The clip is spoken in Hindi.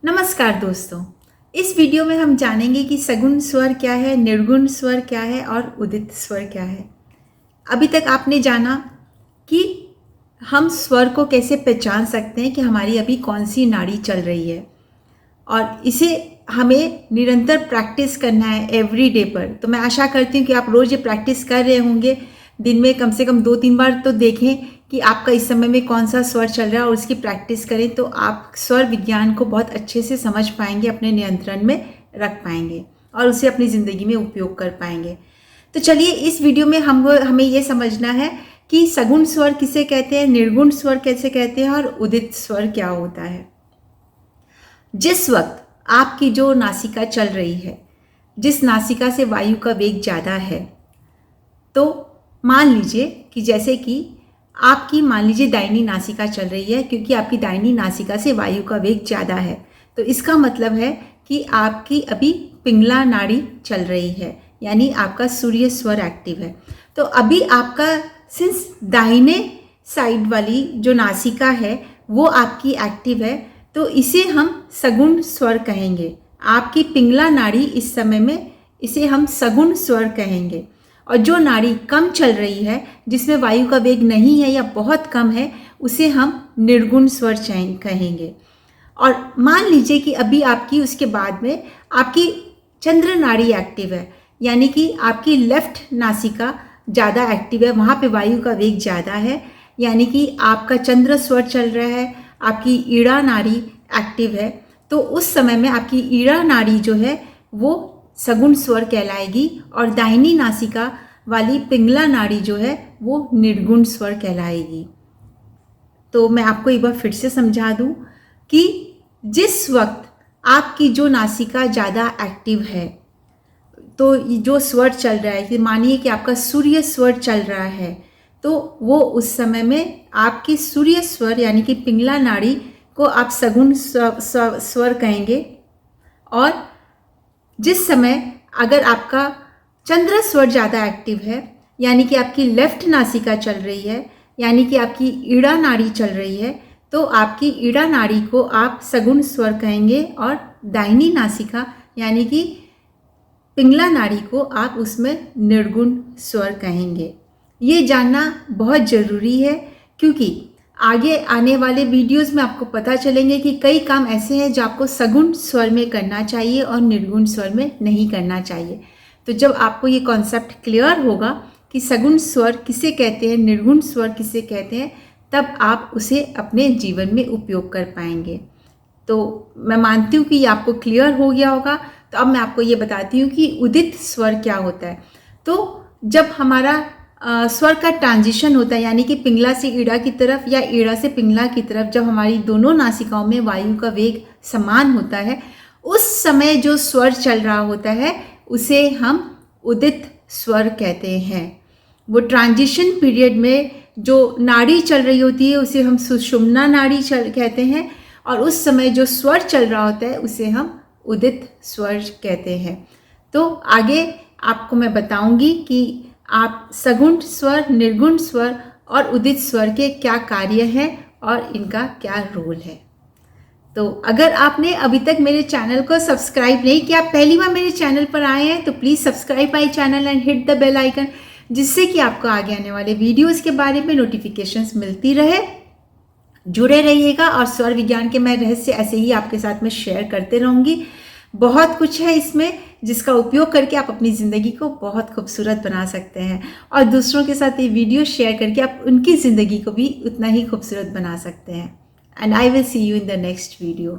नमस्कार दोस्तों, इस वीडियो में हम जानेंगे कि सगुण स्वर क्या है, निर्गुण स्वर क्या है और उदित स्वर क्या है। अभी तक आपने जाना कि हम स्वर को कैसे पहचान सकते हैं कि हमारी अभी कौन सी नाड़ी चल रही है और इसे हमें निरंतर प्रैक्टिस करना है एवरी डे पर। तो मैं आशा करती हूँ कि आप रोज़ ये प्रैक्टिस कर रहे होंगे। दिन में कम से कम 2-3 बार तो देखें कि आपका इस समय में कौन सा स्वर चल रहा है और उसकी प्रैक्टिस करें, तो आप स्वर विज्ञान को बहुत अच्छे से समझ पाएंगे, अपने नियंत्रण में रख पाएंगे और उसे अपनी ज़िंदगी में उपयोग कर पाएंगे। तो चलिए, इस वीडियो में हमें ये समझना है कि सगुण स्वर किसे कहते हैं, निर्गुण स्वर कैसे कहते हैं और उदित स्वर क्या होता है। जिस वक्त आपकी जो नासिका चल रही है, जिस नासिका से वायु का वेग ज़्यादा है, तो मान लीजिए कि जैसे कि आपकी मान लीजिए दाहिनी नासिका चल रही है, क्योंकि आपकी दाहिनी नासिका से वायु का वेग ज़्यादा है, तो इसका मतलब है कि आपकी अभी पिंगला नाड़ी चल रही है, यानी आपका सूर्य स्वर एक्टिव है। तो अभी आपका सिंस दाहिने साइड वाली जो नासिका है वो आपकी एक्टिव है, तो इसे हम सगुण स्वर कहेंगे। आपकी पिंगला नाड़ी इस समय में, इसे हम सगुण स्वर कहेंगे। और जो नाड़ी कम चल रही है, जिसमें वायु का वेग नहीं है या बहुत कम है, उसे हम निर्गुण स्वर कहेंगे। और मान लीजिए कि अभी आपकी उसके बाद में आपकी चंद्र नाड़ी एक्टिव है, यानी कि आपकी लेफ्ट नासिका ज़्यादा एक्टिव है, वहाँ पे वायु का वेग ज़्यादा है, यानी कि आपका चंद्र स्वर चल रहा है, आपकी ईड़ा नाड़ी एक्टिव है। तो उस समय में आपकी ईड़ा नाड़ी जो है वो सगुण स्वर कहलाएगी और दाहिनी नासिका वाली पिंगला नाड़ी जो है वो निर्गुण स्वर कहलाएगी। तो मैं आपको एक बार फिर से समझा दूं कि जिस वक्त आपकी जो नासिका ज़्यादा एक्टिव है, तो जो स्वर चल रहा है, कि मानिए कि आपका सूर्य स्वर चल रहा है, तो वो उस समय में आपकी सूर्य स्वर यानी कि पिंगला नाड़ी को आप सगुण स्वर कहेंगे। और जिस समय अगर आपका चंद्र स्वर ज़्यादा एक्टिव है, यानी कि आपकी लेफ्ट नासिका चल रही है, यानी कि आपकी ईड़ा नाड़ी चल रही है, तो आपकी ईड़ा नाड़ी को आप सगुण स्वर कहेंगे और दाहिनी नासिका यानी कि पिंगला नाड़ी को आप उसमें निर्गुण स्वर कहेंगे। ये जानना बहुत ज़रूरी है, क्योंकि आगे आने वाले वीडियोस में आपको पता चलेंगे कि कई काम ऐसे हैं जो आपको सगुण स्वर में करना चाहिए और निर्गुण स्वर में नहीं करना चाहिए। तो जब आपको ये कॉन्सेप्ट क्लियर होगा कि सगुण स्वर किसे कहते हैं, निर्गुण स्वर किसे कहते हैं, तब आप उसे अपने जीवन में उपयोग कर पाएंगे। तो मैं मानती हूँ कि ये आपको क्लियर हो गया होगा। तो अब मैं आपको ये बताती हूँ कि उदित स्वर क्या होता है। तो जब हमारा स्वर का ट्रांजिशन होता है, यानी कि पिंगला से ईड़ा की तरफ या ईड़ा से पिंगला की तरफ, जब हमारी दोनों नासिकाओं में वायु का वेग समान होता है, उस समय जो स्वर चल रहा होता है उसे हम उदित स्वर कहते हैं। वो ट्रांजिशन पीरियड में जो नाड़ी चल रही होती है उसे हम सुषुम्ना नाड़ी कहते हैं, और उस समय जो स्वर चल रहा होता है उसे हम उदित स्वर कहते हैं। तो आगे आपको मैं बताऊंगी कि आप सगुण स्वर, निर्गुण स्वर और उदित स्वर के क्या कार्य हैं और इनका क्या रोल है। तो अगर आपने अभी तक मेरे चैनल को सब्सक्राइब नहीं किया, पहली बार मेरे चैनल पर आए हैं, तो please subscribe my channel and hit the bell icon, जिससे कि आपको आगे आने वाले वीडियोस के बारे में नोटिफिकेशंस मिलती रहे। जुड़े रहिएगा और स्वर विज्ञान के मैं रहस्य ऐसे ही आपके साथ में शेयर करते रहूँगी। बहुत कुछ है इसमें जिसका उपयोग करके आप अपनी ज़िंदगी को बहुत खूबसूरत बना सकते हैं, और दूसरों के साथ ये वीडियो शेयर करके आप उनकी ज़िंदगी को भी उतना ही खूबसूरत बना सकते हैं। And I will see you in the next video.